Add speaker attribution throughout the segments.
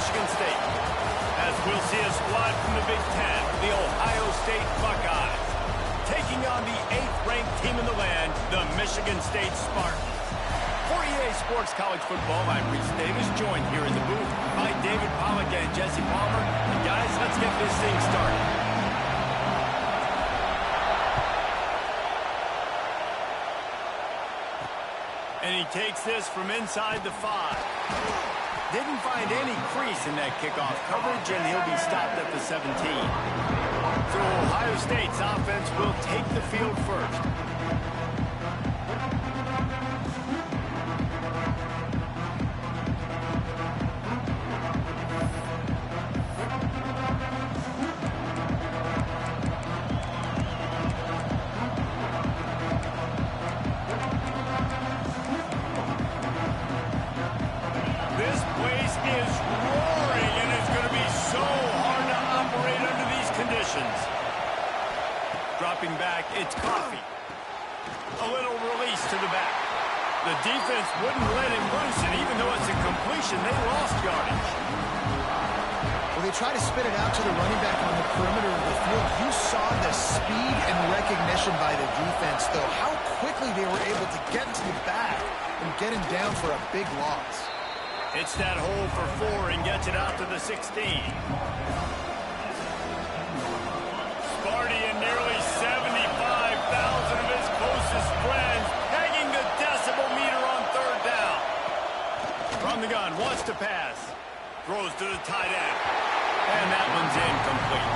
Speaker 1: Michigan State. As we'll see a squad from the Big Ten, the Ohio State Buckeyes, taking on the 8th-ranked team in the land, the Michigan State Spartans. For EA Sports College Football, I'm Reese Davis, joined here in the booth by David Pollack and Jesse Palmer. And guys, let's get this thing started. And he takes this from inside the 5. Didn't find any crease in that kickoff coverage, and he'll be stopped at the 17. So Ohio State's offense will take the field first. Dropping back, it's Coffee. A little release to the back. The defense wouldn't let him loose, and even though it's a completion, they lost yardage.
Speaker 2: Well, they try to spit it out to the running back on the perimeter of the field. You saw the speed and recognition by the defense, though. How quickly they were able to get to the back and get him down for a big loss.
Speaker 1: It's that hole for 4 and gets it out to the 16. Sparty and nearly 75,000 of his closest friends pegging the decibel meter on 3rd down. From the gun, wants to pass. Throws to the tight end. And that one's incomplete.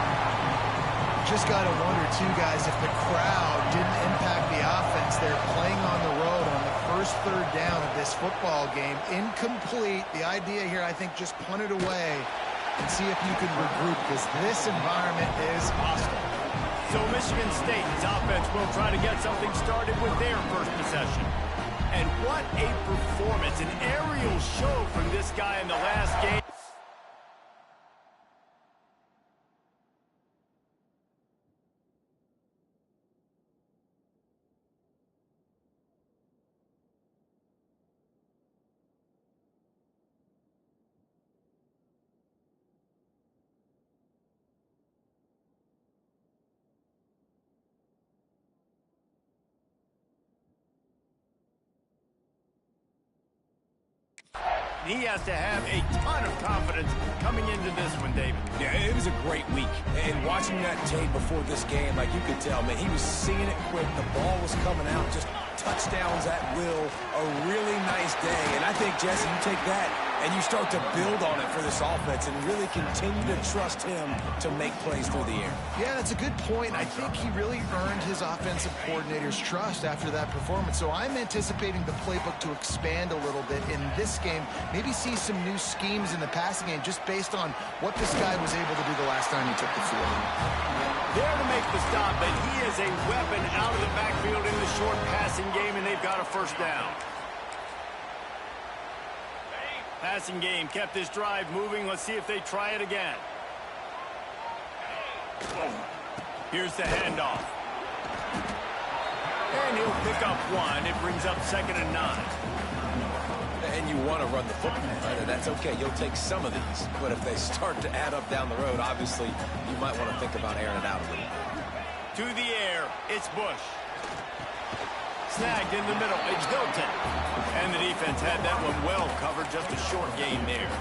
Speaker 2: Just got to wonder, too, guys, if the crowd didn't impact the offense. They're playing on the road on the first 3rd down of this football game. Incomplete. The idea here, I think, just punt it away and see if you can regroup, because this environment is hostile.
Speaker 1: So Michigan State's offense will try to get something started with their first possession. And what a performance, an aerial show from this guy in the last game. He has to have a ton of confidence coming into this one, David.
Speaker 3: Yeah, it was a great week. And watching that tape before this game, like you could tell, man, he was seeing it quick. The ball was coming out, just touchdowns at will. A really nice day. And I think, Jesse, you take that and you start to build on it for this offense and really continue to trust him to make plays through the air.
Speaker 2: Yeah, that's a good point. I think he really earned his offensive coordinator's trust after that performance. So I'm anticipating the playbook to expand a little bit in this game. Maybe see some new schemes in the passing game just based on what this guy was able to do the last time he took the field.
Speaker 1: There to make the stop, but he is a weapon out of the backfield in the short passing game, and they've got a first down. Passing game kept this drive moving. Let's see if they try it again. Here's the handoff. And he'll pick up 1. It brings up 2nd and 9.
Speaker 3: And you want to run the football, right? And that's okay. You'll take some of these. But if they start to add up down the road, obviously, you might want to think about airing it out a little.
Speaker 1: To the air, it's Bush. Snagged in the middle, it's Hilton. And the defense had that one well covered, just a short gain there.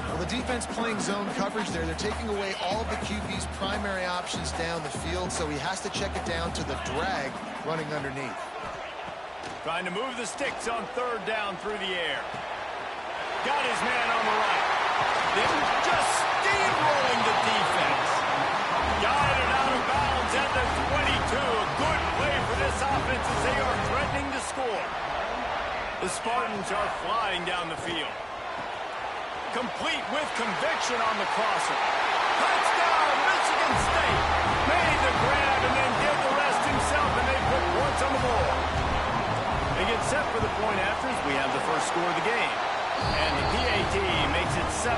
Speaker 2: Well, the defense playing zone coverage there. They're taking away all the QB's primary options down the field, so he has to check it down to the drag running underneath.
Speaker 1: Trying to move the sticks on 3rd down through the air. Got his man on the right. Then just steamrolling the defense. Got it out of bounds at the 22. A good play for this offense as they are threatening to score. The Spartans are flying down the field. Complete with conviction on the crosser. Touchdown, Michigan State. Made the grab and then did the rest himself, and they put points on the board. They get set for the point afters. We have the first score of the game. And the PAT makes it 7-0.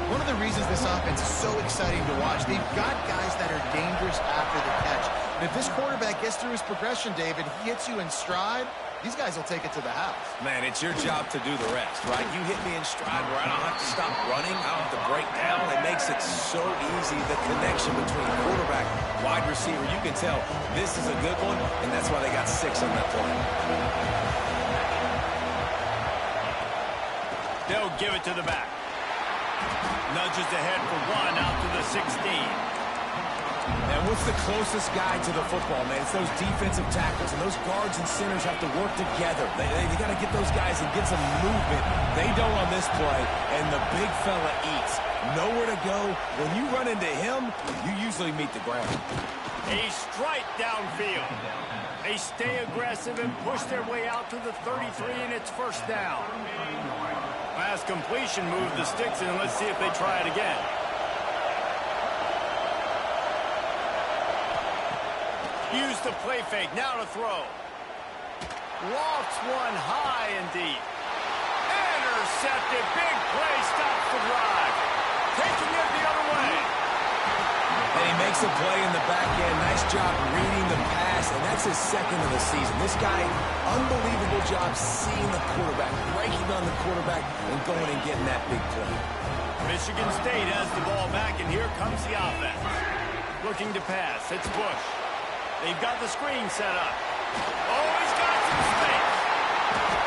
Speaker 2: One of the reasons this offense is so exciting to watch, they've got guys that are dangerous after the catch. And if this quarterback gets through his progression, David, he hits you in stride, these guys will take it to the house.
Speaker 3: Man, it's your job to do the rest, right? You hit me in stride where I don't have to stop running. I don't have to break down. It makes it so easy. The connection between quarterback, wide receiver, you can tell this is a good one, and that's why they got 6 on that play.
Speaker 1: They'll give it to the back. Nudges ahead for 1 out to the 16.
Speaker 3: And what's the closest guy to the football, man? It's those defensive tackles, and those guards and centers have to work together. They got to get those guys and get some movement. They don't on this play, and the big fella eats. Nowhere to go. When you run into him, you usually meet the ground.
Speaker 1: A strike downfield. They stay aggressive and push their way out to the 33, and it's first down. Pass completion, move the sticks, and let's see if they try it again. Use the play fake, now to throw. Lofts one high and deep. Intercepted, big play, stops the drive. Taking it the other way.
Speaker 3: And he makes a play in the back end. Nice job reading the pass, and that's his 2nd of the season. This guy, unbelievable job seeing the quarterback, breaking on the quarterback, and going and getting that big play.
Speaker 1: Michigan State has the ball back, and here comes the offense. Looking to pass, it's Bush. They've got the screen set up. Oh, he's got some space.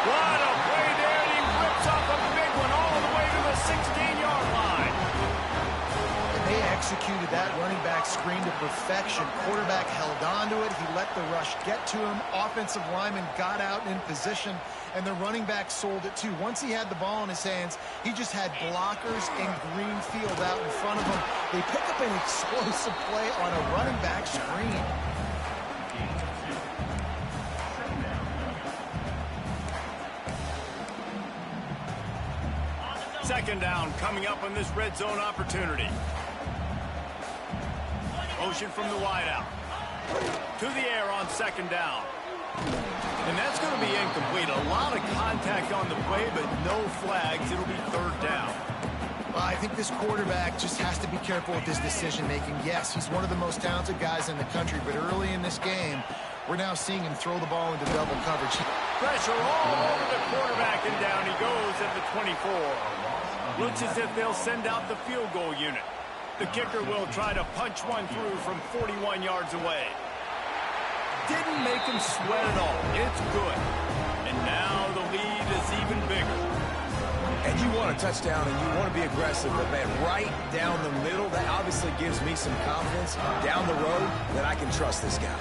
Speaker 1: What a play there, and he rips off a big one all the way to the 16-yard line.
Speaker 2: And they executed that running back screen to perfection. Quarterback held on to it. He let the rush get to him. Offensive lineman got out in position, and the running back sold it too. Once he had the ball in his hands, he just had blockers and green field out in front of him. They pick up an explosive play on a running back screen.
Speaker 1: Second down coming up on this red zone opportunity. Motion from the wideout. To the air on second down. And that's going to be incomplete. A lot of contact on the play, but no flags. It'll be third down.
Speaker 2: Well, I think this quarterback just has to be careful with his decision-making. Yes, he's one of the most talented guys in the country, but early in this game, we're now seeing him throw the ball into double coverage.
Speaker 1: Pressure all over the quarterback, and down he goes at the 24. Looks as if they'll send out the field goal unit. The kicker will try to punch one through from 41 yards away. Didn't make him sweat at all. It's good. And now the lead is even bigger.
Speaker 3: And you want a touchdown, and you want to be aggressive, but, man, right down the middle, that obviously gives me some confidence down the road that I can trust this guy.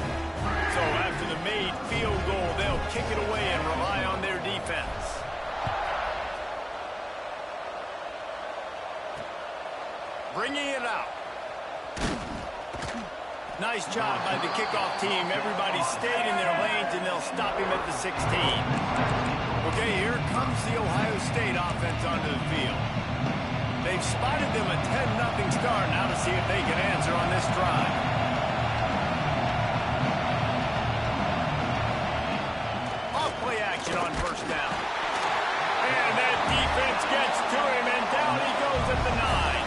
Speaker 1: So after the made field goal, they'll kick it away and rely on their defense. Bringing it out. Nice job by the kickoff team. Everybody stayed in their lanes, and they'll stop him at the 16. Okay, here comes the Ohio State offense onto the field. They've spotted them a 10-0 start. Now to see if they can answer on this drive. Off-play action on first down. And that defense gets to him, and down he goes at the 9.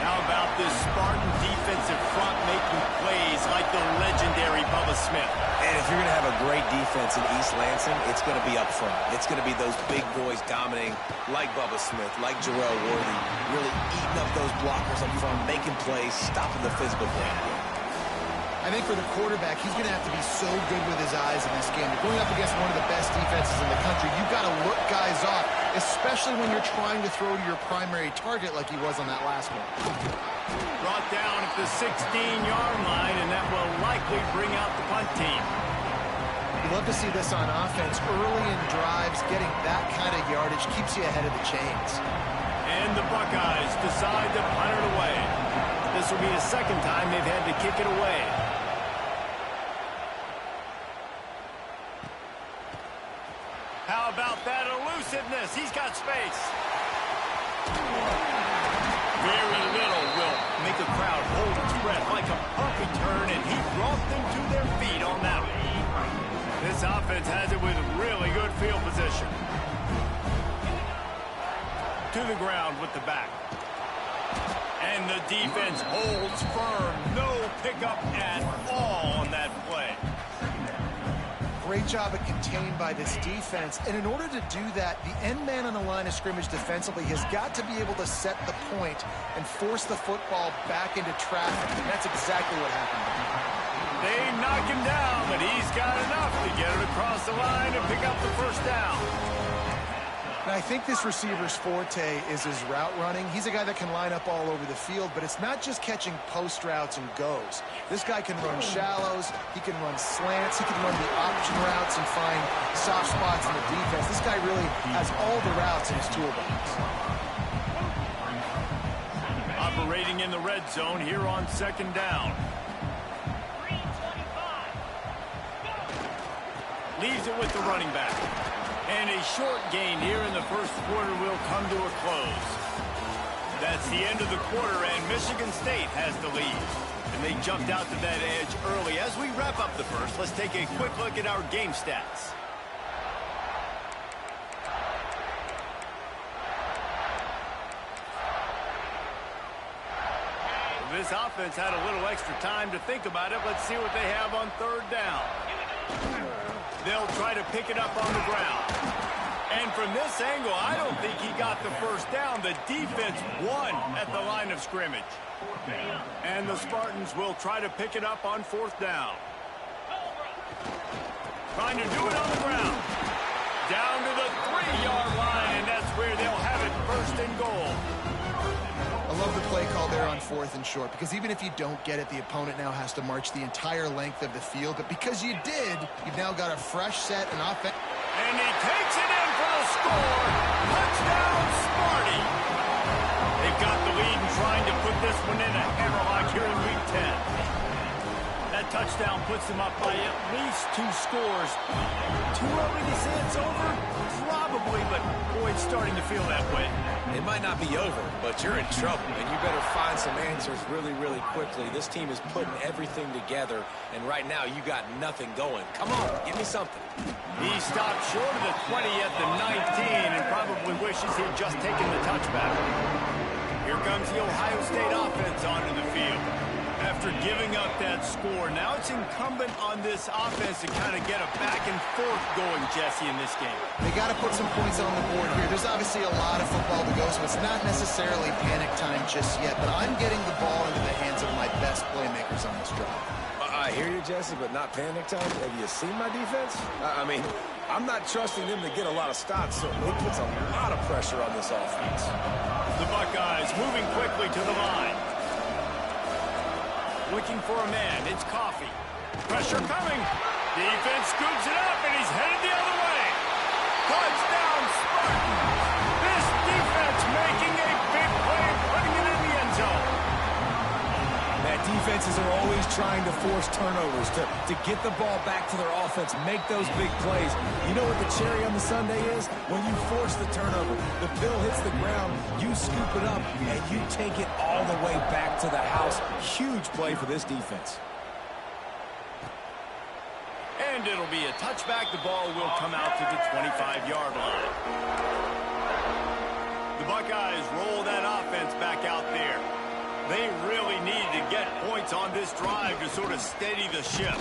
Speaker 1: How about this Spartan defensive front making plays like the legendary Bubba Smith?
Speaker 3: And if you're going to have a great defense in East Lansing, it's going to be up front. It's going to be those big boys dominating like Bubba Smith, like Jarrell Worthy, really eating up those blockers up front, making plays, stopping the physical game.
Speaker 2: I think for the quarterback, he's going to have to be so good with his eyes in this game. Going up against one of the best defenses in the country, you've got to look guys off, especially when you're trying to throw to your primary target like he was on that last one.
Speaker 1: Brought down at the 16-yard line, and that will likely bring out the punt team.
Speaker 2: You love to see this on offense. Early in drives, getting that kind of yardage keeps you ahead of the chains.
Speaker 1: And the Buckeyes decide to punt it away. This will be the second time they've had to kick it away. How about that elusiveness? He's got space. Very little will make a crowd hold its breath like a punt return, and he brought them to their feet on that one. This offense has it with really good field position. To the ground with the back. And the defense holds firm. No pickup at all on that play.
Speaker 2: Great job at contained by this defense. And in order to do that, the end man on the line of scrimmage defensively has got to be able to set the point and force the football back into traffic. And that's exactly what happened.
Speaker 1: They knock him down, but he's got enough to get it across the line and pick up the first down.
Speaker 2: And I think this receiver's forte is his route running. He's a guy that can line up all over the field, but it's not just catching post routes and goes. This guy can run shallows, he can run slants, he can run the option routes and find soft spots in the defense. This guy really has all the routes in his toolbox.
Speaker 1: Operating in the red zone here on second down. Leaves it with the running back. And a short gain here in the first quarter will come to a close. That's the end of the quarter, and Michigan State has the lead. And they jumped out to that edge early. As we wrap up the first, let's take a quick look at our game stats. This offense had a little extra time to think about it. Let's see what they have on third down. They'll try to pick it up on the ground. And from this angle, I don't think he got the first down. The defense won at the line of scrimmage. And the Spartans will try to pick it up on fourth down. Trying to do it on the ground. Down to the 3-yard line, and that's where they'll have it, first and goal.
Speaker 2: I love the play call there on fourth and short, because even if you don't get it, the opponent now has to march the entire length of the field. But because you did, you've now got a fresh set and offense.
Speaker 1: And he takes it in for the score. Touchdown, Sparty. They've got the lead and trying to put this one in a hammerlock here in Week 10. That touchdown puts them up by at least 2 scores. Too early to say it's over? Probably, but boy, it's starting to feel that way.
Speaker 3: It might not be over, but you're in trouble, and you better find some answers really, really quickly. This team is putting everything together, and right now you got nothing going. Come on, give me something.
Speaker 1: He stopped short of the 20 at the 19 and probably wishes he'd just taken the touchback. Here comes the Ohio State offense onto the field. After giving up that score, now it's incumbent on this offense to kind of get a back and forth going, Jesse, in this game.
Speaker 2: They got to put some points on the board here. There's obviously a lot of football to go, so it's not necessarily panic time just yet, but I'm getting the ball into the hands of my best playmakers on this drive.
Speaker 3: I hear you, Jesse, but not panic time. Have you seen my defense? I mean, I'm not trusting them to get a lot of stops, so it puts a lot of pressure on this offense.
Speaker 1: The Buckeyes moving quickly to the line. Looking for a man. It's Coffee. Pressure coming. Defense scoops it up, and he's headed the other way. Touchdown, Spartans. This defense making a big play, putting it in the end zone.
Speaker 3: That defenses are always trying to force turnovers, to get the ball back to their offense, make those big plays. You know what the cherry on the sundae is? When you force the turnover, the pill hits the ground, you scoop it up, and you take it all the way back to the house. Huge play for this defense.
Speaker 1: And it'll be a touchback. The ball will come out to the 25-yard line. The Buckeyes roll that offense back out there. They really need to get points on this drive to sort of steady the ship.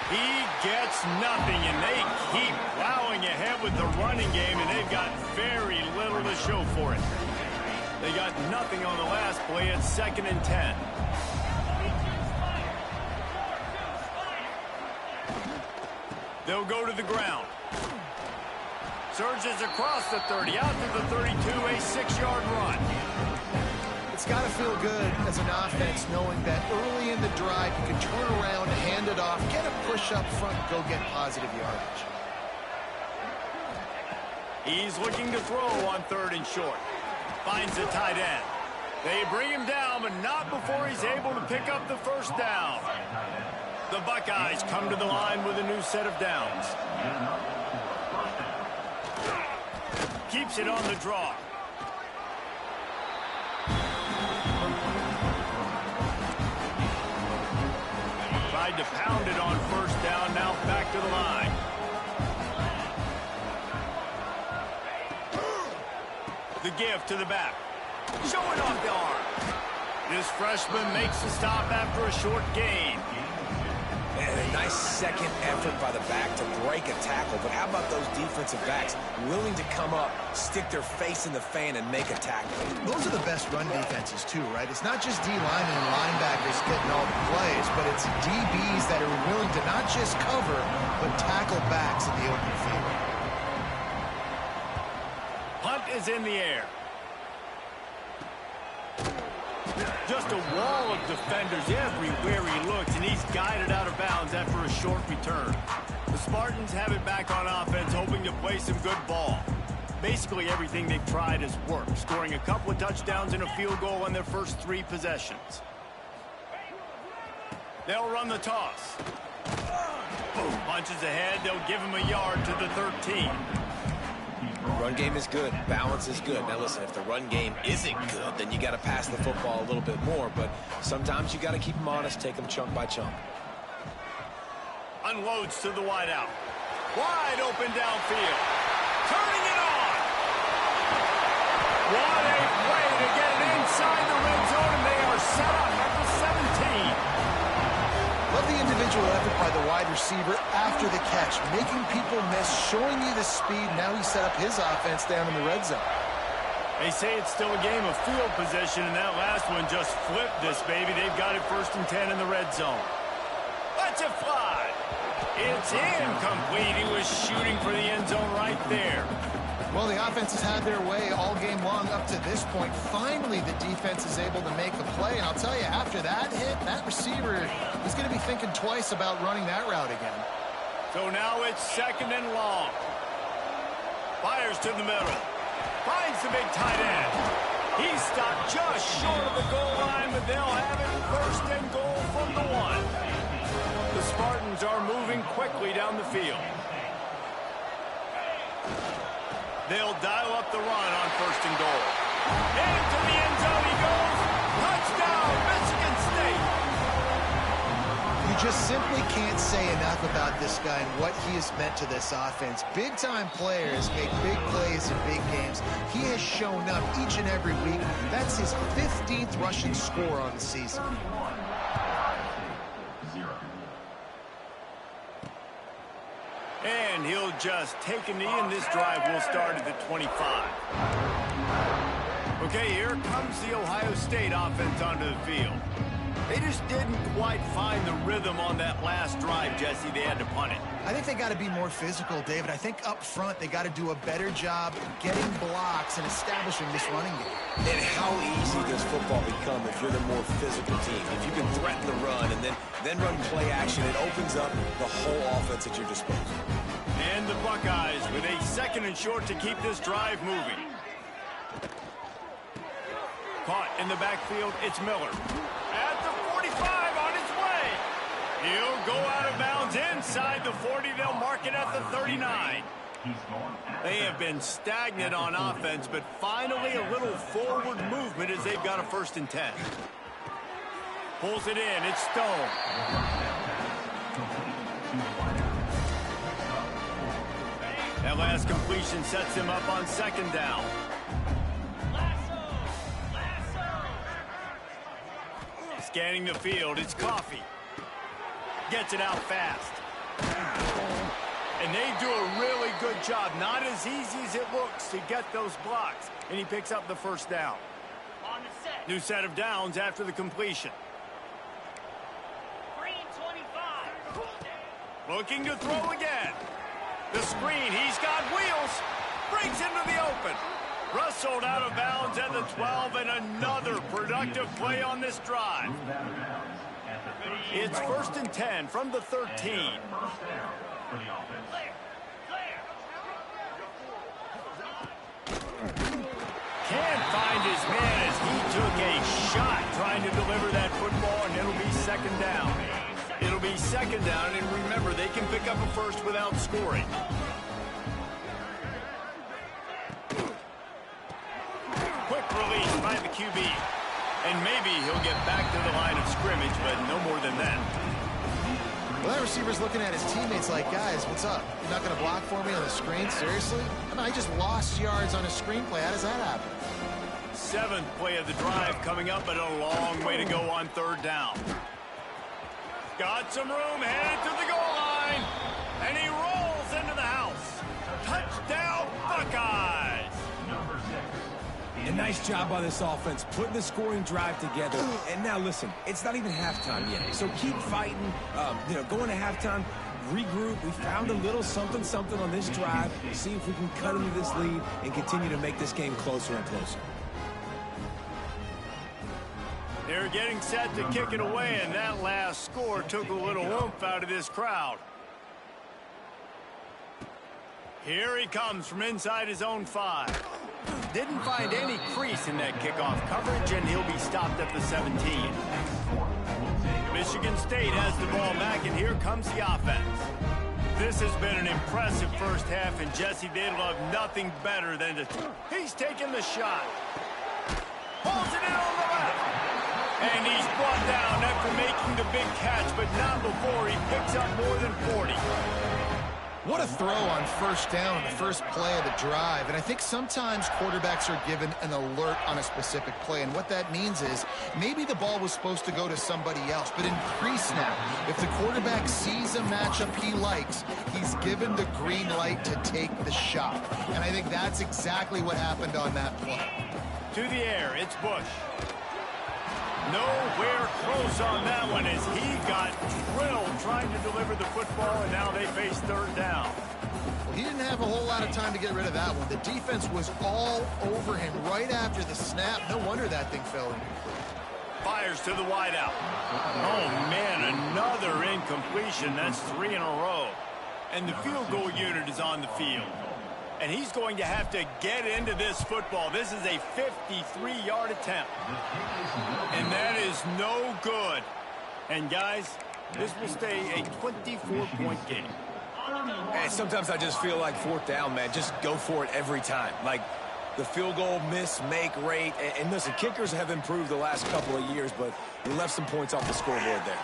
Speaker 1: He gets nothing, and they keep plowing ahead with the running game, and they've got very little to show for it. They got nothing on the last play. It's 2nd and 10. They'll go to the ground. Surges across the 30, out to the 32, a 6-yard run.
Speaker 2: It's got to feel good as an offense knowing that early in the drive you can turn around, hand it off, get a push up front, and go get positive yardage.
Speaker 1: He's looking to throw on 3rd and short. Finds the tight end. They bring him down, but not before he's able to pick up the first down. The Buckeyes come to the line with a new set of downs. Keeps it on the draw. Tried to pound it on first down, now back to the line. The give to the back. Showing off the arm. This freshman makes the stop after a short gain.
Speaker 3: And a nice second effort by the back to break a tackle. But how about those defensive backs willing to come up, stick their face in the fan, and make a tackle?
Speaker 2: Those are the best run defenses, too, right? It's not just D-linemen and linebackers getting all the plays, but it's DBs that are willing to not just cover, but tackle backs in the open field.
Speaker 1: Punt is in the air. Just a wall of defenders everywhere he looks, and he's guided out of bounds after a short return. The Spartans have it back on offense, hoping to play some good ball. Basically everything they've tried has worked, scoring a couple of touchdowns and a field goal on their first 3 possessions. They'll run the toss. Punches ahead, they'll give him a yard to the 13.
Speaker 3: Run game is good. Balance is good. Now, listen, if the run game isn't good, then you got to pass the football a little bit more. But sometimes you got to keep them honest, take them chunk by chunk.
Speaker 1: Unloads to the wideout. Wide open downfield. Turning it on. What a play to get it inside the red zone, and they are set up at the 17.
Speaker 2: Love the individual effort by the wide receiver after the catch, making people miss, showing you the speed. Now he set up his offense down in the red zone.
Speaker 1: They say it's still a game of field position, and that last one just flipped this baby. They've got it 1st and 10 in the red zone. Let's it fly. It's incomplete. He was shooting for the end zone right there.
Speaker 2: Well, the offense has had their way all game long up to this point. Finally, the defense is able to make a play. And I'll tell you, after that hit, that receiver is going to be thinking twice about running that route again.
Speaker 1: So now it's 2nd and long. Fires to the middle. Finds the big tight end. He's stopped just short of the goal line, but they'll have it 1st and goal from the 1. The Spartans are moving quickly down the field. They'll dial up the run on 1st and goal. Into the end zone he goes. Touchdown, Michigan State.
Speaker 2: You just simply can't say enough about this guy and what he has meant to this offense. Big-time players make big plays in big games. He has shown up each and every week. That's his 15th rushing score on the season.
Speaker 1: And he'll just take a knee, and this drive will start at the 25. Okay, here comes the Ohio State offense onto the field. They just didn't quite find the rhythm on that last drive, Jesse. They had to punt it.
Speaker 2: I think they got to be more physical, David. I think up front they got to do a better job getting blocks and establishing this running game.
Speaker 3: And how easy does football become if you're the more physical team? If you can threaten the run and then run play action, it opens up the whole offense at your disposal.
Speaker 1: And the Buckeyes with a 2nd and short to keep this drive moving. Caught in the backfield, it's Miller. At the 45 on his way. He'll go out of bounds inside the 40. They'll mark it at the 39. They have been stagnant on offense, but finally a little forward movement as they've got a 1st and 10. Pulls it in. It's Stone. That last completion sets him up on 2nd down. Scanning the field, it's Coffee. Gets it out fast. And they do a really good job. Not as easy as it looks to get those blocks. And he picks up the 1st down. New set of downs after the completion. Looking to throw again. The screen, he's got wheels. Breaks into the open. Rustled out of bounds at the 12, and another productive play on this drive. It's 1st and 10 from the 13. Can't find his man as he took a shot trying to deliver that football, and it'll be 2nd down. It'll be 2nd down, and remember, they can pick up a 1st without scoring. Quick release by the QB. And maybe he'll get back to the line of scrimmage, but no more than that.
Speaker 2: Well, that receiver's looking at his teammates like, guys, what's up? You're not going to block for me on the screen? Seriously? I mean, I just lost yards on a screenplay. How does that happen?
Speaker 1: 7th play of the drive coming up, but a long way to go on third down. Got some room, headed to the goal line, and he rolls into the house. Touchdown, Buckeyes!
Speaker 3: A nice job by this offense, putting the scoring drive together. And now listen, it's not even halftime yet, so keep fighting. Going to halftime, regroup. We found a little something on this drive. See if we can cut into this lead and continue to make this game closer and closer.
Speaker 1: They're getting set to kick it away, and that last score took a little oomph out of this crowd. Here he comes from inside his own 5. Didn't find any crease in that kickoff coverage, and he'll be stopped at the 17. Michigan State has the ball back, and here comes the offense. This has been an impressive first half, and Jesse, they'd love nothing better than to... He's taking the shot. Pulls it in on the left. And he's brought down after making the big catch, but not before he picks up more than 40.
Speaker 2: What a throw on first down, the first play of the drive. And I think sometimes quarterbacks are given an alert on a specific play. And what that means is maybe the ball was supposed to go to somebody else, but in pre-snap, if the quarterback sees a matchup he likes, he's given the green light to take the shot. And I think that's exactly what happened on that play.
Speaker 1: To the air, it's Bush. Nowhere close on that one as he got drilled trying to deliver the football, and now they face third down.
Speaker 2: Well, he didn't have a whole lot of time to get rid of that one. The defense was all over him right after the snap. No wonder that thing fell incomplete.
Speaker 1: Fires to the wideout. Oh, man, another incompletion. That's 3 in a row. And the field goal unit is on the field. And he's going to have to get into this football. This is a 53-yard attempt. And that is no good. And, guys, this will stay a 24-point game.
Speaker 3: And sometimes I just feel like fourth down, man. Just go for it every time. Like the field goal miss-make rate. And listen, kickers have improved the last couple of years, but he left some points off the scoreboard there.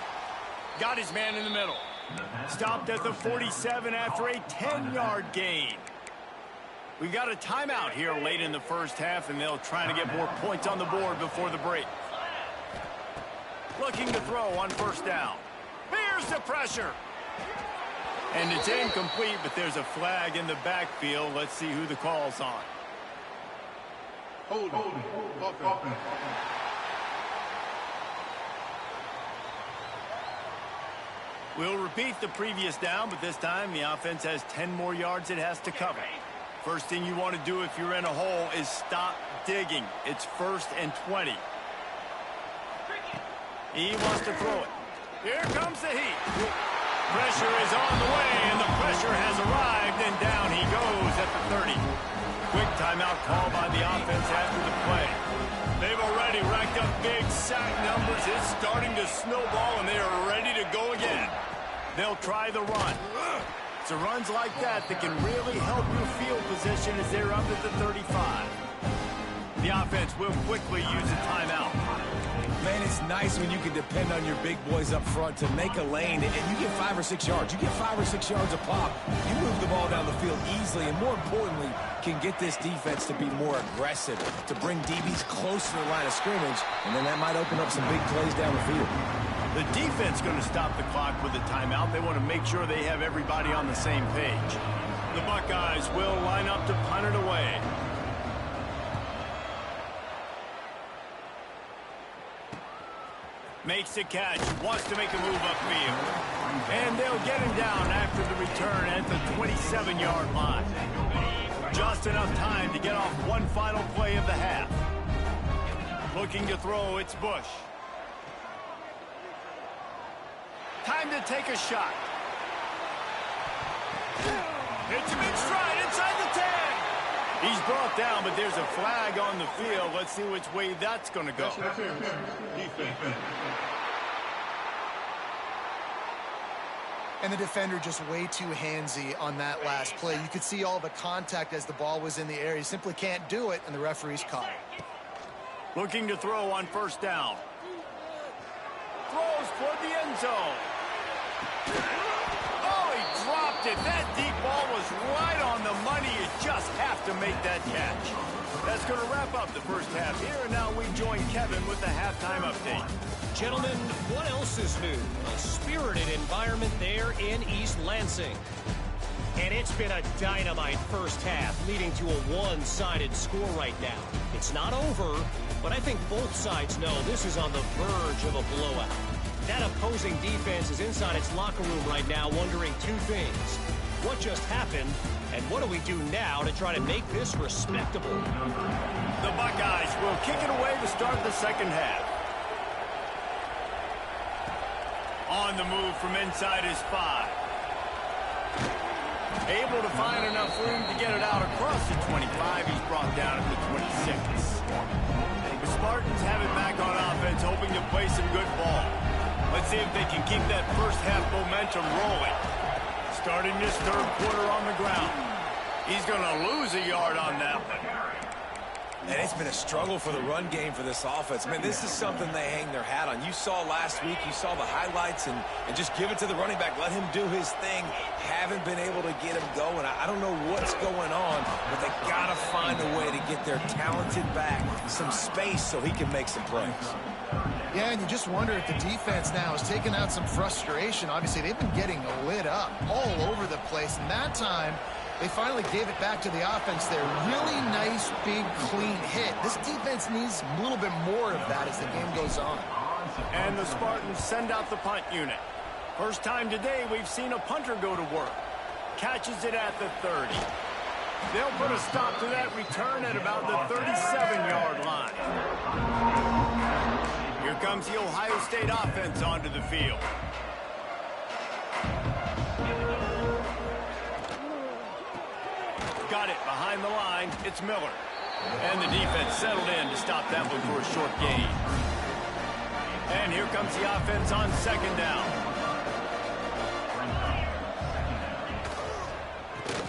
Speaker 1: Got his man in the middle. Stopped at the 47 after a 10-yard gain. We got a timeout here late in the first half, and they'll try to get more points on the board before the break. Looking to throw on first down. Here's the pressure. And it's incomplete, but there's a flag in the backfield. Let's see who the call's on.
Speaker 4: Hold it.
Speaker 1: We'll repeat the previous down, but this time the offense has 10 more yards it has to cover. First thing you want to do if you're in a hole is stop digging. It's 1st and 20. He wants to throw it. Here comes the heat. Pressure is on the way, and the pressure has arrived, and down he goes at the 30. Quick timeout call by the offense after the play. They've already racked up big sack numbers. It's starting to snowball, and they are ready to go again. They'll try the run. It's runs like that can really help your field position as they're up at the 35. The offense will quickly use a timeout.
Speaker 3: Man, it's nice when you can depend on your big boys up front to make a lane, and you get 5 or 6 yards. You get 5 or 6 yards a pop. You move the ball down the field easily, and more importantly, can get this defense to be more aggressive, to bring DBs close to the line of scrimmage, and then that might open up some big plays down the field.
Speaker 1: The defense going to stop the clock with a timeout. They want to make sure they have everybody on the same page. The Buckeyes will line up to punt it away. Makes the catch, wants to make a move upfield. And they'll get him down after the return at the 27-yard line. Just enough time to get off one final play of the half. Looking to throw, it's Bush. Time to take a shot. Hits him in stride inside the 10. He's brought down, but there's a flag on the field. Let's see which way that's going to go.
Speaker 2: And the defender just way too handsy on that last play. You could see all the contact as the ball was in the air. He simply can't do it, and the referee's caught it.
Speaker 1: Looking to throw on first down. Throws toward the end zone. Oh, he dropped it. That deep ball was right on the money. You just have to make that catch. That's going to wrap up the first half here, and now we join Kevin with the halftime update.
Speaker 4: Gentlemen, what else is new? A spirited environment there in East Lansing. And it's been a dynamite first half, leading to a one-sided score right now. It's not over, but I think both sides know this is on the verge of a blowout. That opposing defense is inside its locker room right now wondering two things. What just happened, and what do we do now to try to make this respectable?
Speaker 1: The Buckeyes will kick it away to start the second half. On the move from inside his 5. Able to find enough room to get it out across the 25. He's brought down at the 26. The Spartans have it back on offense, hoping to play some good ball. Let's see if they can keep that first half momentum rolling. Starting this third quarter on the ground. He's going to lose a yard on that one.
Speaker 3: And it's been a struggle for the run game for this offense. Man, this is something they hang their hat on. You saw last week, you saw the highlights, and just give it to the running back. Let him do his thing. Haven't been able to get him going. I don't know what's going on, but they got to find a way to get their talented back some space so he can make some plays.
Speaker 2: Yeah, and you just wonder if the defense now is taking out some frustration. Obviously, they've been getting lit up all over the place, and that time they finally gave it back to the offense there. Really nice, big, clean hit. This defense needs a little bit more of that as the game goes on.
Speaker 1: And the Spartans send out the punt unit. First time today we've seen a punter go to work. Catches it at the 30. They'll put a stop to that return at about the 37-yard line. Here comes the Ohio State offense onto the field. Got it behind the line. It's Miller. And the defense settled in to stop that one for a short gain. And here comes the offense on second down.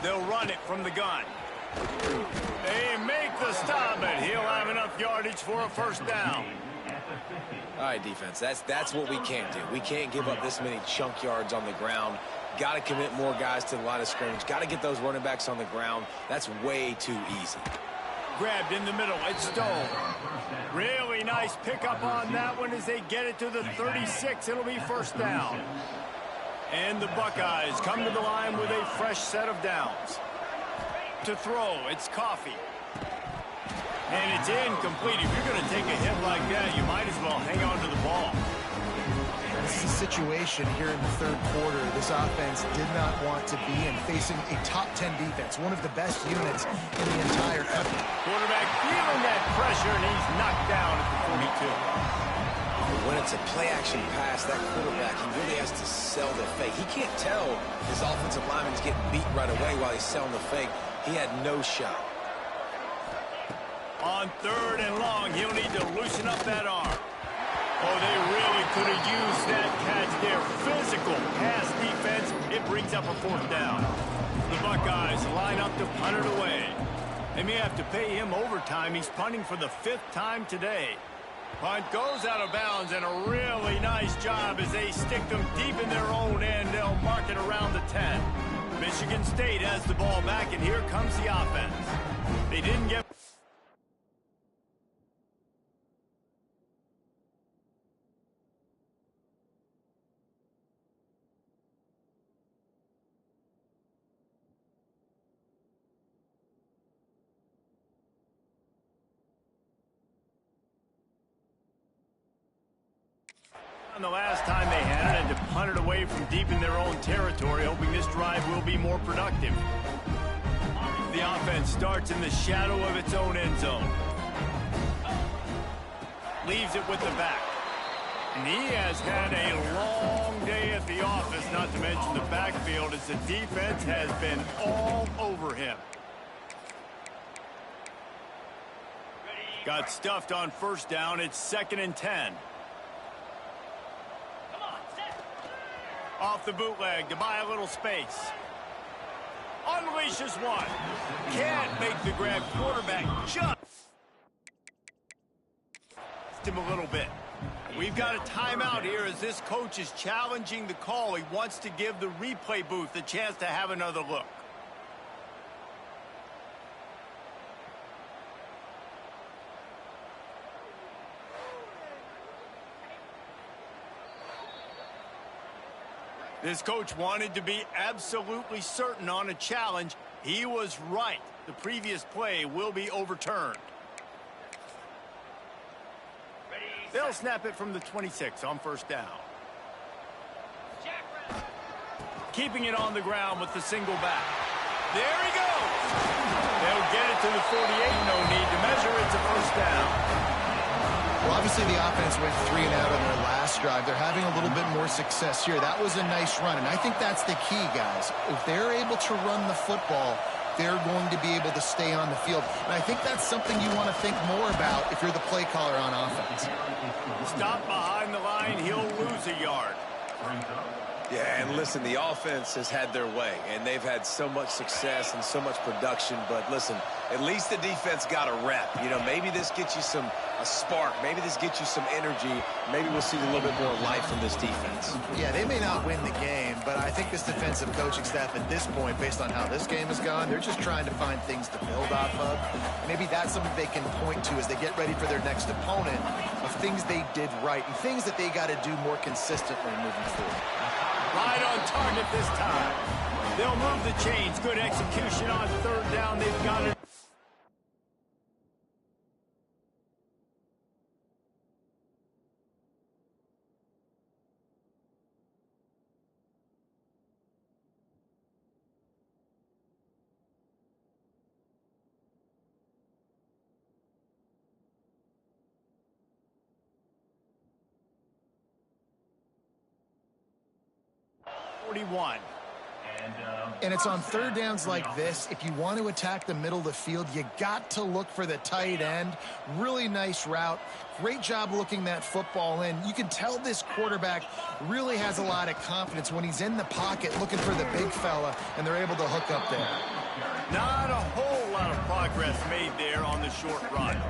Speaker 1: They'll run it from the gun. They make the stop, and he'll have enough yardage for a first down.
Speaker 3: All right, defense, that's what we can't do. We can't give up this many chunk yards on the ground. Got to commit more guys to the line of scrimmage. Got to get those running backs on the ground. That's way too easy.
Speaker 1: Grabbed in the middle. It's Stone. Really nice pickup on that one as they get it to the 36. It'll be first down. And the Buckeyes come to the line with a fresh set of downs. To throw, it's Coffee. And it's incomplete. If you're going to take a hit like that, you might as well hang on to the ball.
Speaker 2: This is a situation here in the third quarter this offense did not want to be in, facing a top 10 defense, one of the best units in the entire effort.
Speaker 1: Quarterback feeling that pressure, and he's knocked down at the 42.
Speaker 3: When it's a play-action pass, that quarterback, he really has to sell the fake. He can't tell his offensive lineman's getting beat right away while he's selling the fake. He had no shot.
Speaker 1: On third and long, he'll need to loosen up that arm. Oh, they really could have used that catch there. Physical pass defense. It brings up a fourth down. The Buckeyes line up to punt it away. They may have to pay him overtime. He's punting for the 5th time today. Punt goes out of bounds, and a really nice job as they stick them deep in their own end. They'll mark it around the 10. Michigan State has the ball back, and here comes the offense. They didn't get... The last time they had it, and to punt it away from deep in their own territory, hoping this drive will be more productive. The offense starts in the shadow of its own end zone. Leaves it with the back. And he has had a long day at the office, not to mention the backfield, as the defense has been all over him. Got stuffed on first down. It's 2nd and 10. Off the bootleg to buy a little space. Unleashes one. Can't make the grab. Quarterback just him a little bit. We've got a timeout here as this coach is challenging the call. He wants to give the replay booth a chance to have another look. This coach wanted to be absolutely certain on a challenge. He was right. The previous play will be overturned. They'll snap it from the 26 on first down. Keeping it on the ground with the single back. There he goes. They'll get it to the 48. No need to measure. It's a first down.
Speaker 2: Well, obviously the offense went 3 and out on their last drive. They're having a little bit more success here. That was a nice run, and I think that's the key, guys. If they're able to run the football, they're going to be able to stay on the field. And I think that's something you want to think more about if you're the play caller on offense.
Speaker 1: Stop behind the line. He'll lose a yard.
Speaker 3: Yeah, and listen, the offense has had their way, and they've had so much success and so much production. But listen, at least the defense got a rep. You know, maybe this gets you a spark. Maybe this gets you some energy. Maybe we'll see a little bit more life from this defense.
Speaker 2: Yeah, they may not win the game, but I think this defensive coaching staff at this point, based on how this game has gone, they're just trying to find things to build off of. Maybe that's something they can point to as they get ready for their next opponent, of things they did right and things that they got to do more consistently moving forward.
Speaker 1: Right on target this time. They'll move the chains. Good execution on third down. They've got it.
Speaker 2: And it's on third downs like this. If you want to attack the middle of the field, you got to look for the tight end. Really nice route. Great job looking that football in. You can tell this quarterback really has a lot of confidence when he's in the pocket looking for the big fella, and they're able to hook up there.
Speaker 1: Not a whole lot of progress made there on the short run.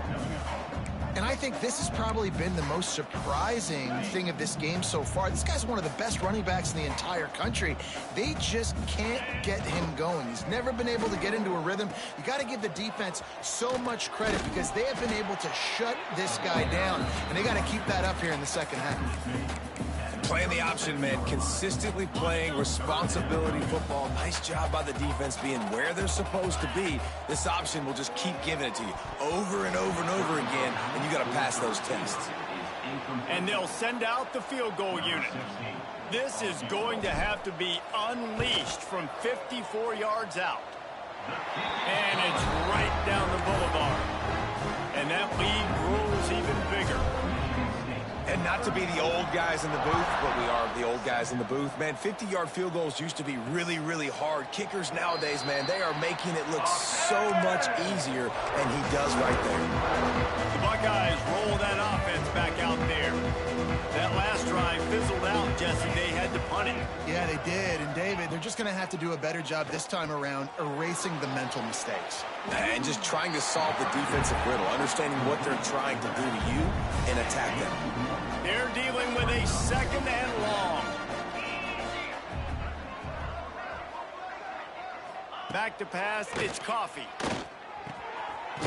Speaker 2: And I think this has probably been the most surprising thing of this game so far. This guy's one of the best running backs in the entire country. They just can't get him going. He's never been able to get into a rhythm. You got to give the defense so much credit because they have been able to shut this guy down, and they got to keep that up here in the second half.
Speaker 3: Playing the option, man. Consistently playing responsibility football. Nice job by the defense being where they're supposed to be. This option will just keep giving it to you over and over and over again, and you got to pass those tests.
Speaker 1: And they'll send out the field goal unit. This is going to have to be unleashed from 54 yards out. And it's right down the boulevard. And that lead grows even bigger.
Speaker 3: And not to be the old guys in the booth, but we are the old guys in the booth. Man, 50-yard field goals used to be really, really hard. Kickers nowadays, man, they are making it look so much easier, and he does right there.
Speaker 1: The Buckeyes roll that offense back out there. That last drive fizzled out, Jesse. They had to punt it.
Speaker 2: Yeah, they did. And, David, they're just going to have to do a better job this time around erasing the mental mistakes.
Speaker 3: And just trying to solve the defensive riddle, understanding what they're trying to do to you and attack them.
Speaker 1: They're dealing with a second and long. Back to pass, it's Coffee.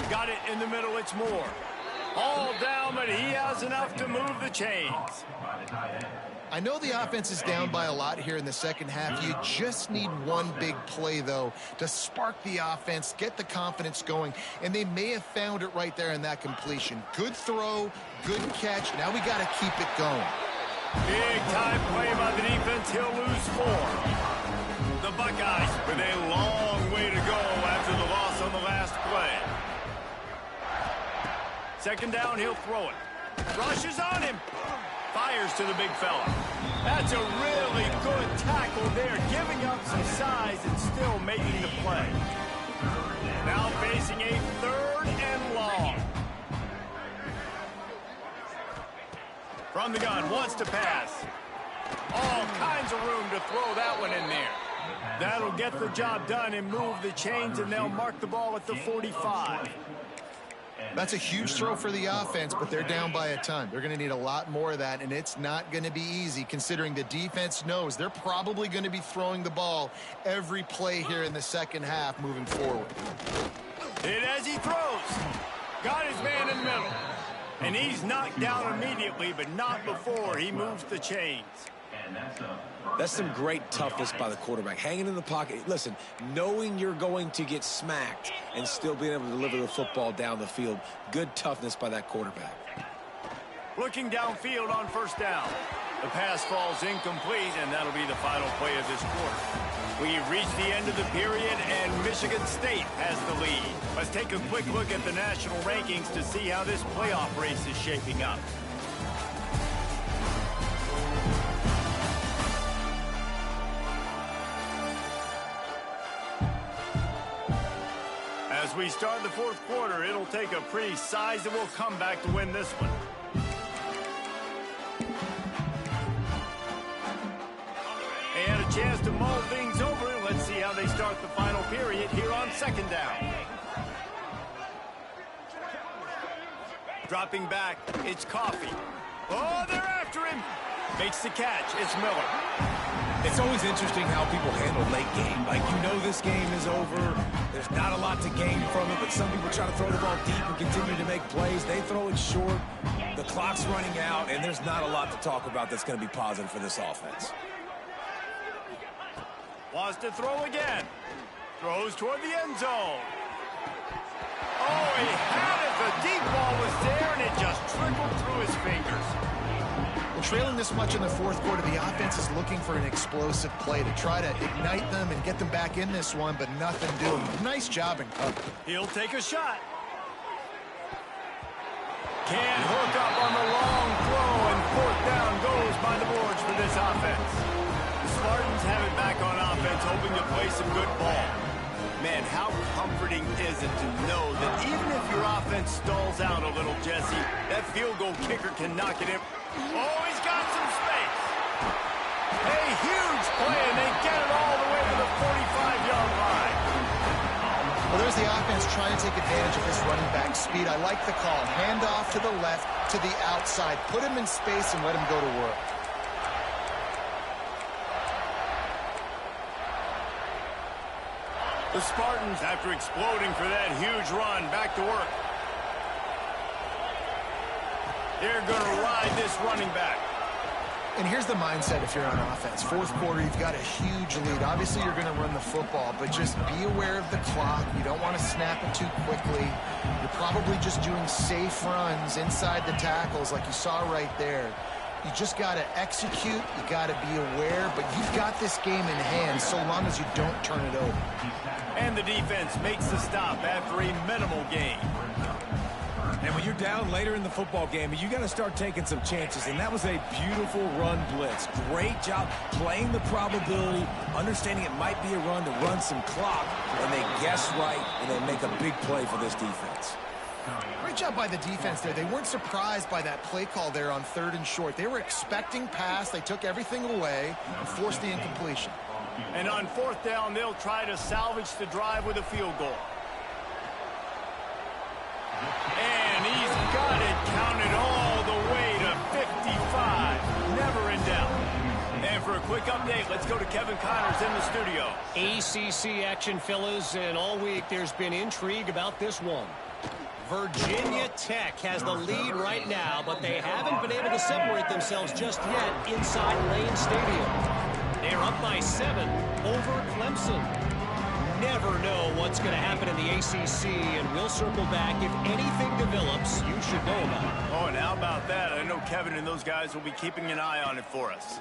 Speaker 1: Got it in the middle, it's Moore. All down, but he has enough to move the chains.
Speaker 2: I know the offense is down by a lot here in the second half. You just need one big play, though, to spark the offense, get the confidence going, and they may have found it right there in that completion. Good throw, good catch. Now we got to keep it going.
Speaker 1: Big time play by the defense. He'll lose 4. The Buckeyes with a long way to go after the loss on the last play. Second down, he'll throw it. Rushes on him. Fires to the big fella. That's a really good tackle there, giving up some size and still making the play. Now facing a third and long. From the gun, wants to pass. All kinds of room to throw that one in there. That'll get the job done and move the chains, and they'll mark the ball at the 45.
Speaker 2: That's a huge throw for the offense, but they're down by a ton. They're going to need a lot more of that, and it's not going to be easy considering the defense knows they're probably going to be throwing the ball every play here in the second half moving forward.
Speaker 1: Hit as he throws. Got his man in the middle. And he's knocked down immediately, but not before he moves the chains.
Speaker 3: That's some great toughness by the quarterback. Hanging in the pocket. Listen, knowing you're going to get smacked and still being able to deliver the football down the field. Good toughness by that quarterback.
Speaker 1: Looking downfield on first down. The pass falls incomplete, and that'll be the final play of this quarter. We've reached the end of the period, and Michigan State has the lead. Let's take a quick look at the national rankings to see how this playoff race is shaping up. As we start the fourth quarter, it'll take a pretty sizable comeback to win this one. And a chance to mull things over. Let's see how they start the final period here on second down. Dropping back, it's Coffee. Oh, they're after him. Makes the catch. It's Miller.
Speaker 3: It's always interesting how people handle late game. Like, you know this game is over. There's not a lot to gain from it, but some people try to throw the ball deep and continue to make plays. They throw it short. The clock's running out, and there's not a lot to talk about that's going to be positive for this offense.
Speaker 1: Wants to throw again. Throws toward the end zone. Oh, he had it. The deep ball was there, and it just trickled through his fingers.
Speaker 2: Well, trailing this much in the fourth quarter, the offense is looking for an explosive play to try to ignite them and get them back in this one, but nothing doing. Nice job in cover.
Speaker 1: He'll take a shot. Can't hook up on the long throw, and fourth down goes by the boards for this offense. The Spartans have it back on offense, hoping to play some good ball. Man, how comforting is it to know that even if your offense stalls out a little, Jesse, that field goal kicker can knock it in. Oh, he's got some space. A huge play, and they get it all the way to the 45-yard line.
Speaker 2: Well, there's the offense trying to take advantage of this running back speed. I like the call. Hand off to the left, to the outside. Put him in space and let him go to work.
Speaker 1: The Spartans, after exploding for that huge run, back to work. They're going to ride this running back.
Speaker 2: And here's the mindset if you're on offense. Fourth quarter, you've got a huge lead. Obviously, you're going to run the football, but just be aware of the clock. You don't want to snap it too quickly. You're probably just doing safe runs inside the tackles like you saw right there. You just got to execute. You got to be aware, but you've got this game in hand so long as you don't turn it over.
Speaker 1: And the defense makes the stop after a minimal gain.
Speaker 3: And when you're down later in the football game, you got to start taking some chances. And that was a beautiful run blitz. Great job playing the probability, understanding it might be a run to run some clock. And they guess right, and they make a big play for this defense.
Speaker 2: Great job by the defense there. They weren't surprised by that play call there on 3rd and short. They were expecting pass. They took everything away and forced the incompletion.
Speaker 1: And on 4th down, they'll try to salvage the drive with a field goal. And he's got it counted all the way to 55. Never in doubt. And for a quick update, let's go to Kevin Connors in the studio.
Speaker 4: ACC action, fellas, and all week there's been intrigue about this one. Virginia Tech has the lead right now, but they haven't been able to separate themselves just yet inside Lane Stadium. They're up by 7 over Clemson. Never know what's going to happen in the ACC, and we'll circle back if anything develops you should know about.
Speaker 1: Oh, and how about that? I know Kevin and those guys will be keeping an eye on it for us.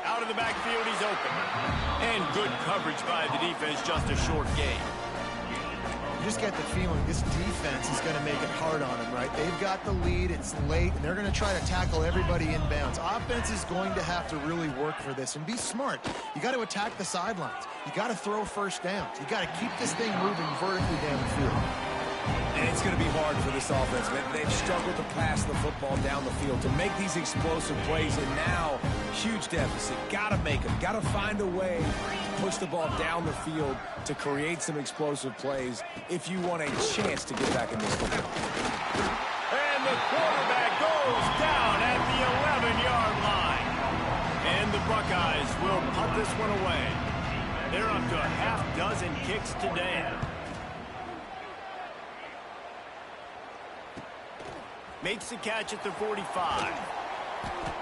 Speaker 1: Out of the backfield, he's open. And good coverage by the defense, just a short gain.
Speaker 2: You just get the feeling this defense is going to make it hard on them, right? They've got the lead, it's late, and they're going to try to tackle everybody inbounds. Offense is going to have to really work for this and be smart. You got to attack the sidelines. You got to throw first downs. You got to keep this thing moving vertically down the field.
Speaker 3: And it's going to be hard for this offense. They've struggled to pass the football down the field to make these explosive plays, and now huge deficit. Got to make them. Got to find a way to push the ball down the field to create some explosive plays if you want a chance to get back in this football.
Speaker 1: And the quarterback goes down at the 11-yard line. And the Buckeyes will punt this one away. They're up to a half-dozen kicks today. Makes the catch at the 45.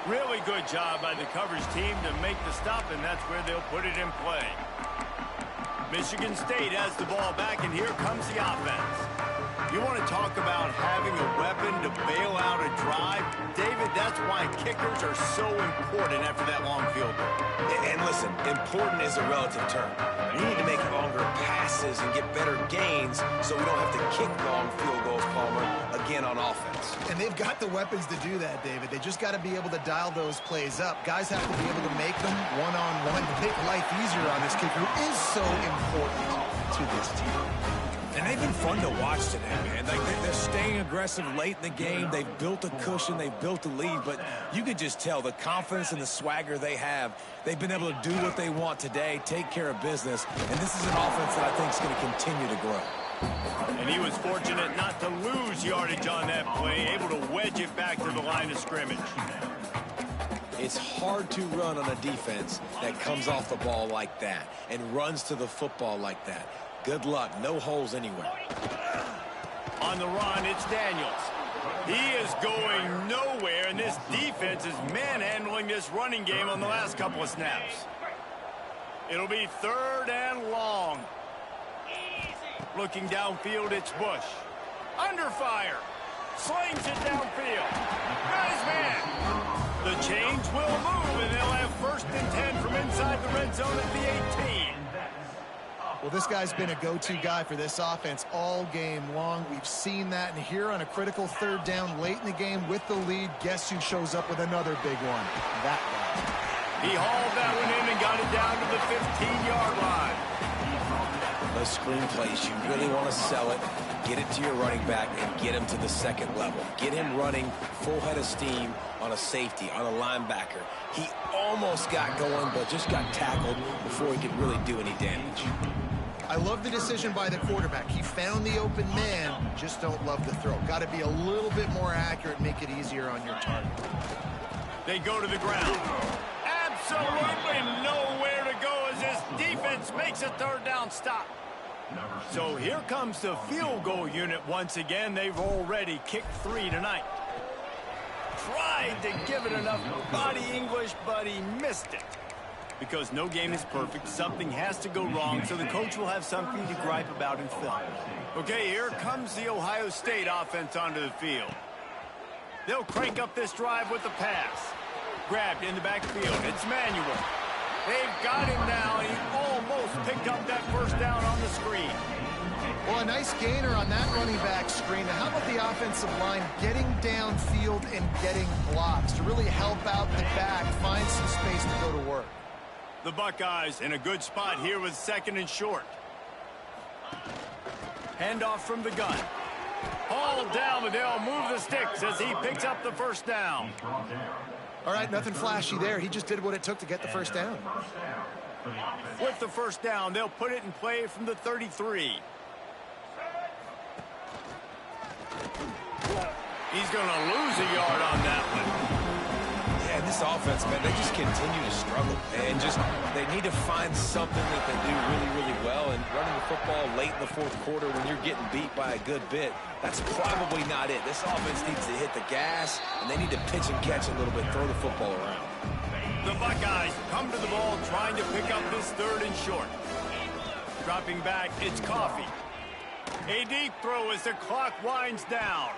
Speaker 1: Really good job by the coverage team to make the stop, and that's where they'll put it in play. Michigan State has the ball back, and here comes the offense. You want to talk about having a weapon to bail out a drive? David, that's why kickers are so important after that long field goal.
Speaker 3: And listen, important is a relative term. You need to make longer passes and get better gains so we don't have to kick long field goals, Palmer, again on offense.
Speaker 2: And they've got the weapons to do that, David. They just got to be able to dial those plays up. Guys have to be able to make them one-on-one to make life easier on this kicker, who is so important to this team.
Speaker 3: And they've been fun to watch today, man. Like they're staying aggressive late in the game. They've built a cushion. They've built a lead. But you could just tell the confidence and the swagger they have. They've been able to do what they want today, take care of business. And this is an offense that I think is going to continue to grow.
Speaker 1: And he was fortunate not to lose yardage on that play, able to wedge it back to the line of scrimmage.
Speaker 3: It's hard to run on a defense that comes off the ball like that and runs to the football like that. Good luck. No holes anywhere.
Speaker 1: On the run, it's Daniels. He is going nowhere, and this defense is manhandling this running game on the last couple of snaps. It'll be 3rd and long. Looking downfield, it's Bush. Under fire. Slings it downfield. Got his man. The chains will move, and they'll have 1st and 10 from inside the red zone at the 18.
Speaker 2: Well, this guy's been a go-to guy for this offense all game long. We've seen that, and here on a critical 3rd down late in the game with the lead, guess who shows up with another big one? That guy.
Speaker 1: He hauled that one in and got it down to the 15-yard line.
Speaker 3: Those screen plays, you really want to sell it, get it to your running back, and get him to the 2nd level. Get him running full head of steam on a safety, on a linebacker. He almost got going, but just got tackled before he could really do any damage.
Speaker 2: I love the decision by the quarterback. He found the open man, just don't love the throw. Got to be a little bit more accurate, make it easier on your target.
Speaker 1: They go to the ground. Absolutely nowhere to go as this defense makes a 3rd down stop. So here comes the field goal unit once again. They've already kicked 3 tonight. Tried to give it enough body English, but he missed it. Because no game is perfect, something has to go wrong, so the coach will have something to gripe about in film. Okay, here comes the Ohio State offense onto the field. They'll crank up this drive with the pass. Grabbed in the backfield. It's Manuel. They've got him now, and he almost picked up that 1st down on the screen.
Speaker 2: Well, a nice gainer on that running back screen. Now, how about the offensive line getting downfield and getting blocks to really help out the back, find some space to go to work?
Speaker 1: The Buckeyes in a good spot here with 2nd and short. Handoff from the gun. Hauled down, but they'll move the sticks as he picks up the 1st down.
Speaker 2: All right, nothing flashy there. He just did what it took to get the 1st down.
Speaker 1: With the 1st down, they'll put it in play from the 33. He's going to lose a yard on that one.
Speaker 3: Yeah, this offense, man, they just continue to struggle. And they need to find something that they do really, really well. And running the football late in the 4th quarter when you're getting beat by a good bit, that's probably not it. This offense needs to hit the gas, and they need to pitch and catch a little bit, throw the football around.
Speaker 1: The Buckeyes come to the ball trying to pick up this 3rd and short. Dropping back, it's Coffee. A deep throw as the clock winds down.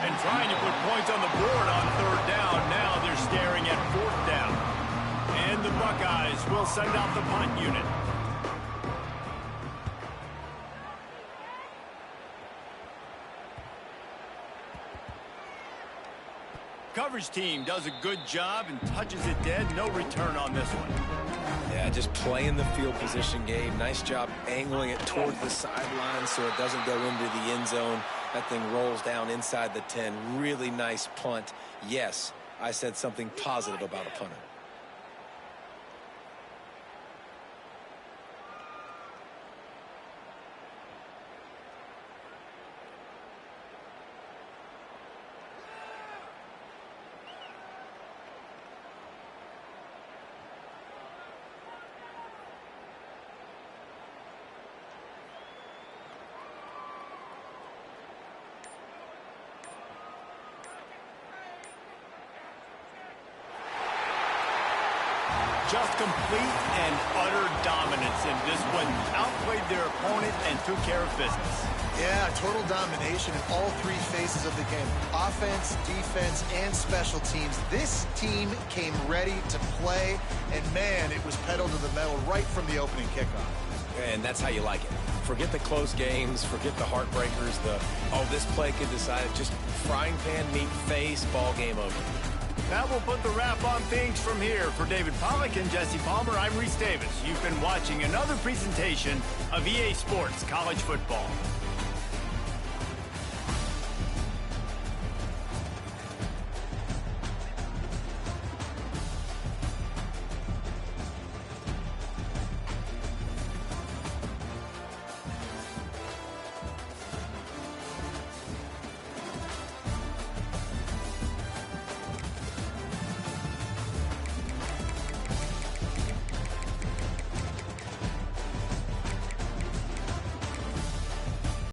Speaker 1: And trying to put points on the board on 3rd down. Now they're staring at 4th down. And the Buckeyes will send out the punt unit. Coverage team does a good job and touches it dead. No return on this one.
Speaker 3: Yeah, just playing the field position game. Nice job angling it towards the sideline so it doesn't go into the end zone. That thing rolls down inside the 10. Really nice punt. Yes, I said something positive about a punter.
Speaker 1: Just complete and utter dominance in this one. Outplayed their opponent and took care of business.
Speaker 2: Yeah, total domination in all three phases of the game. Offense, defense, and special teams. This team came ready to play, and man, it was pedal to the metal right from the opening kickoff.
Speaker 3: And that's how you like it. Forget the close games, forget the heartbreakers, this play could decide it. Just frying pan meet face, ball game over.
Speaker 1: That will put the wrap on things from here. For David Pollack and Jesse Palmer, I'm Reese Davis. You've been watching another presentation of EA Sports College Football.